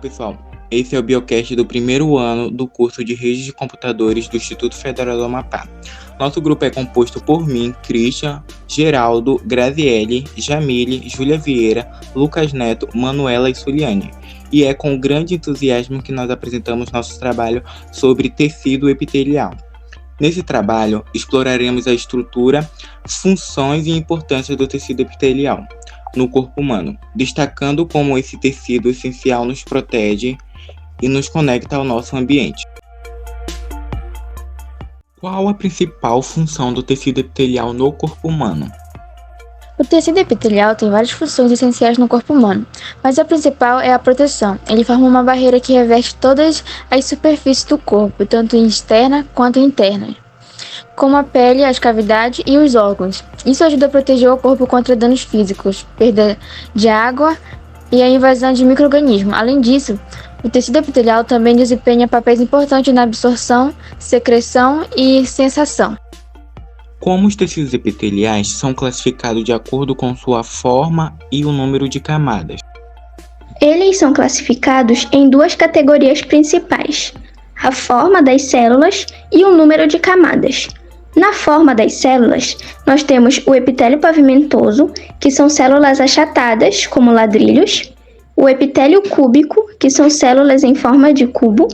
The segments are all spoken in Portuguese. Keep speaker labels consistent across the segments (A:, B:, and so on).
A: pessoal, esse é o Biocast do primeiro ano do curso de Redes de Computadores do Instituto Federal do Amapá. Nosso grupo é composto por mim, Christian, Geraldo, Graziele, Jamile, Júlia Vieira, Lucas Neto, Manuela e Suliane. E é com grande entusiasmo que nós apresentamos nosso trabalho sobre tecido epitelial. Nesse trabalho, exploraremos a estrutura, funções e importância do tecido epitelial no corpo humano, destacando como esse tecido essencial nos protege e nos conecta ao nosso ambiente. Qual a principal função do tecido epitelial no corpo humano?
B: O tecido epitelial tem várias funções essenciais no corpo humano, mas a principal é a proteção. Ele forma uma barreira que reveste todas as superfícies do corpo, tanto externa quanto interna, como a pele, as cavidades e os órgãos. Isso ajuda a proteger o corpo contra danos físicos, perda de água e a invasão de micro-organismos. Além disso, o tecido epitelial também desempenha papéis importantes na absorção, secreção e sensação.
A: Como os tecidos epiteliais são classificados de acordo com sua forma e o número de camadas?
C: Eles são classificados em duas categorias principais: a forma das células e o número de camadas. Na forma das células, nós temos o epitélio pavimentoso, que são células achatadas, como ladrilhos, o epitélio cúbico, que são células em forma de cubo,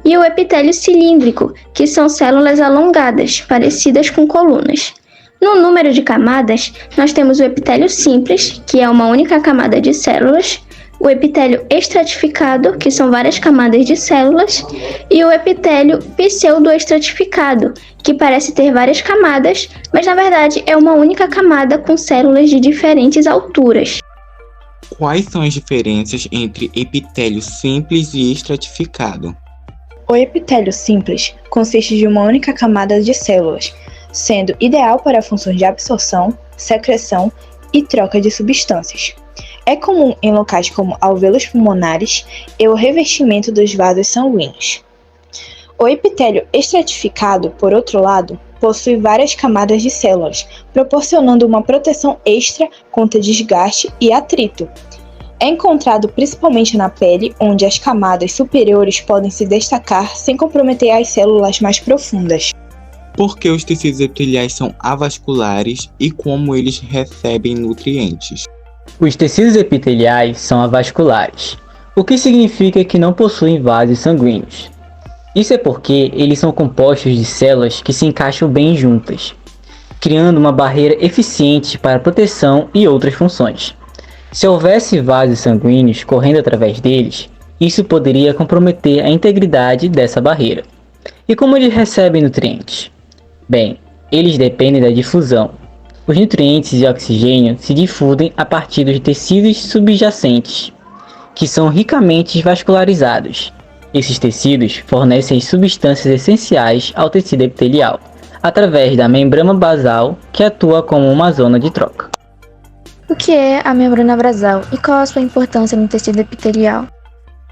C: e o epitélio cilíndrico, que são células alongadas, parecidas com colunas. No número de camadas, nós temos o epitélio simples, que é uma única camada de células, o epitélio estratificado, que são várias camadas de células, e o epitélio pseudoestratificado, que parece ter várias camadas, mas na verdade é uma única camada com células de diferentes alturas.
A: Quais são as diferenças entre epitélio simples e estratificado?
D: O epitélio simples consiste de uma única camada de células, sendo ideal para funções de absorção, secreção e troca de substâncias. É comum em locais como alvéolos pulmonares e o revestimento dos vasos sanguíneos. O epitélio estratificado, por outro lado, possui várias camadas de células, proporcionando uma proteção extra contra desgaste e atrito. É encontrado principalmente na pele, onde as camadas superiores podem se destacar sem comprometer as células mais profundas.
A: Por que os tecidos epiteliais são avasculares e como eles recebem nutrientes?
E: Os tecidos epiteliais são avasculares, o que significa que não possuem vasos sanguíneos. Isso é porque eles são compostos de células que se encaixam bem juntas, criando uma barreira eficiente para proteção e outras funções. Se houvesse vasos sanguíneos correndo através deles, isso poderia comprometer a integridade dessa barreira. E como eles recebem nutrientes? Bem, eles dependem da difusão. Os nutrientes e oxigênio se difundem a partir dos tecidos subjacentes, que são ricamente vascularizados. Esses tecidos fornecem as substâncias essenciais ao tecido epitelial, através da membrana basal, que atua como uma zona de troca.
B: O que é a membrana basal e qual a sua importância no tecido epitelial?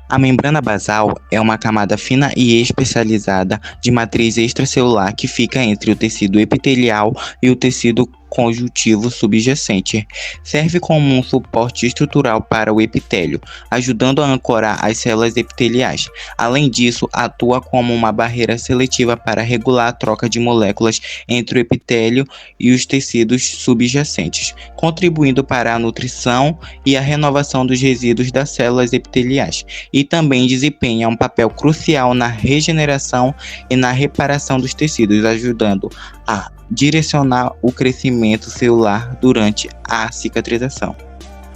A: A membrana basal é uma camada fina e especializada de matriz extracelular que fica entre o tecido epitelial e o tecido conjuntivo subjacente. Serve como um suporte estrutural para o epitélio, ajudando a ancorar as células epiteliais. Além disso, atua como uma barreira seletiva para regular a troca de moléculas entre o epitélio e os tecidos subjacentes, contribuindo para a nutrição e a renovação dos resíduos das células epiteliais, e também desempenha um papel crucial na regeneração e na reparação dos tecidos, ajudando a direcionar o crescimento celular durante a cicatrização.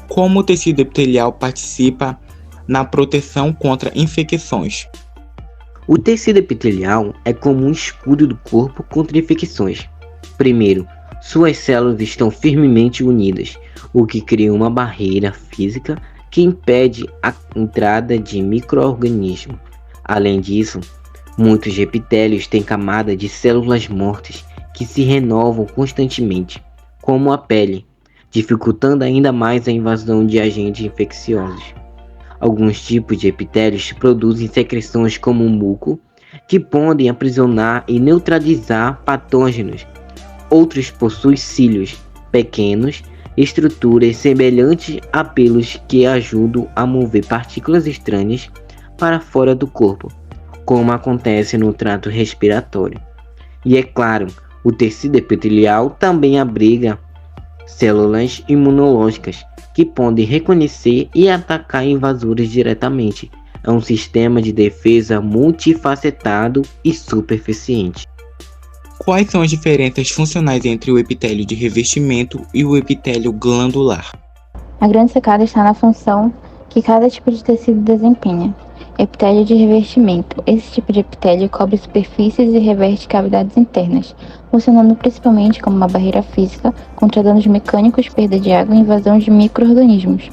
A: Como o tecido epitelial participa na proteção contra infecções?
F: O tecido epitelial é como um escudo do corpo contra infecções. Primeiro, suas células estão firmemente unidas, o que cria uma barreira física que impede a entrada de micro-organismos. Além disso, muitos epitélios têm camada de células mortas que se renovam constantemente, como a pele, dificultando ainda mais a invasão de agentes infecciosos. Alguns tipos de epitélios produzem secreções como o muco, que podem aprisionar e neutralizar patógenos. Outros possuem cílios pequenos, estruturas semelhantes a pelos que ajudam a mover partículas estranhas para fora do corpo, como acontece no trato respiratório. E é claro, o tecido epitelial também abriga células imunológicas que podem reconhecer e atacar invasores diretamente. É um sistema de defesa multifacetado e super eficiente.
A: Quais são as diferenças funcionais entre o epitélio de revestimento e o epitélio glandular?
B: A grande sacada está na função que cada tipo de tecido desempenha. Epitélio de revestimento. Esse tipo de epitélio cobre superfícies e reveste cavidades internas, funcionando principalmente como uma barreira física contra danos mecânicos, perda de água e invasão de micro-organismos.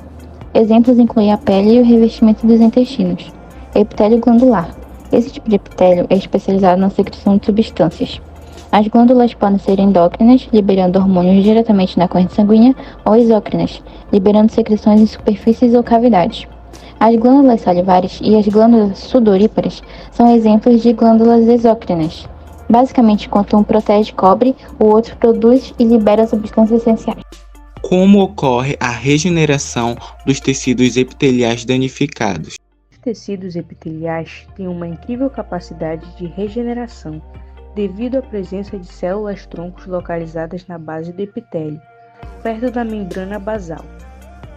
B: Exemplos incluem a pele e o revestimento dos intestinos. Epitélio glandular. Esse tipo de epitélio é especializado na secreção de substâncias. As glândulas podem ser endócrinas, liberando hormônios diretamente na corrente sanguínea, ou exócrinas, liberando secreções em superfícies ou cavidades. As glândulas salivares e as glândulas sudoríparas são exemplos de glândulas exócrinas. Basicamente, enquanto um protege cobre, o outro produz e libera substâncias essenciais.
A: Como ocorre a regeneração dos tecidos epiteliais danificados?
G: Os tecidos epiteliais têm uma incrível capacidade de regeneração, devido à presença de células-troncos localizadas na base do epitélio, perto da membrana basal.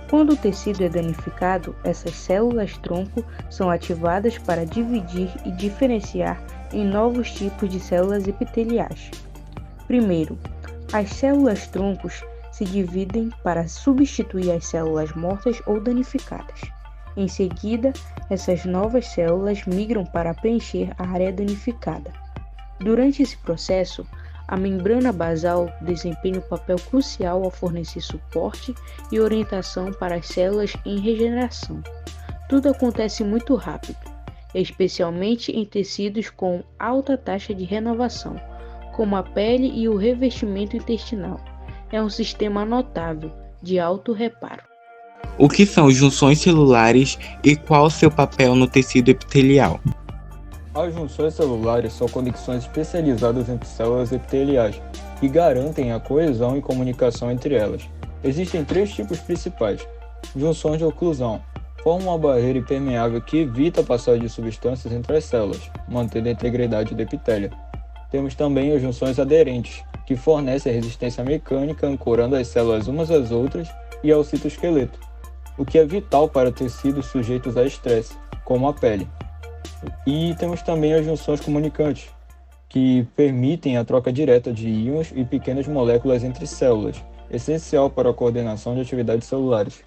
G: Quando o tecido é danificado, essas células-tronco são ativadas para dividir e diferenciar em novos tipos de células epiteliais. Primeiro, as células-troncos se dividem para substituir as células mortas ou danificadas. Em seguida, essas novas células migram para preencher a área danificada. Durante esse processo, a membrana basal desempenha um papel crucial ao fornecer suporte e orientação para as células em regeneração. Tudo acontece muito rápido, especialmente em tecidos com alta taxa de renovação, como a pele e o revestimento intestinal. É um sistema notável de alto reparo.
A: O que são junções celulares e qual o seu papel no tecido epitelial?
H: As junções celulares são conexões especializadas entre células epiteliais que garantem a coesão e comunicação entre elas. Existem três tipos principais. Junções de oclusão. Formam uma barreira impermeável que evita a passagem de substâncias entre as células, mantendo a integridade do epitélio. Temos também as junções aderentes, que fornecem resistência mecânica ancorando as células umas às outras e ao citoesqueleto, o que é vital para tecidos sujeitos a estresse, como a pele. E temos também as junções comunicantes, que permitem a troca direta de íons e pequenas moléculas entre células, essencial para a coordenação de atividades celulares.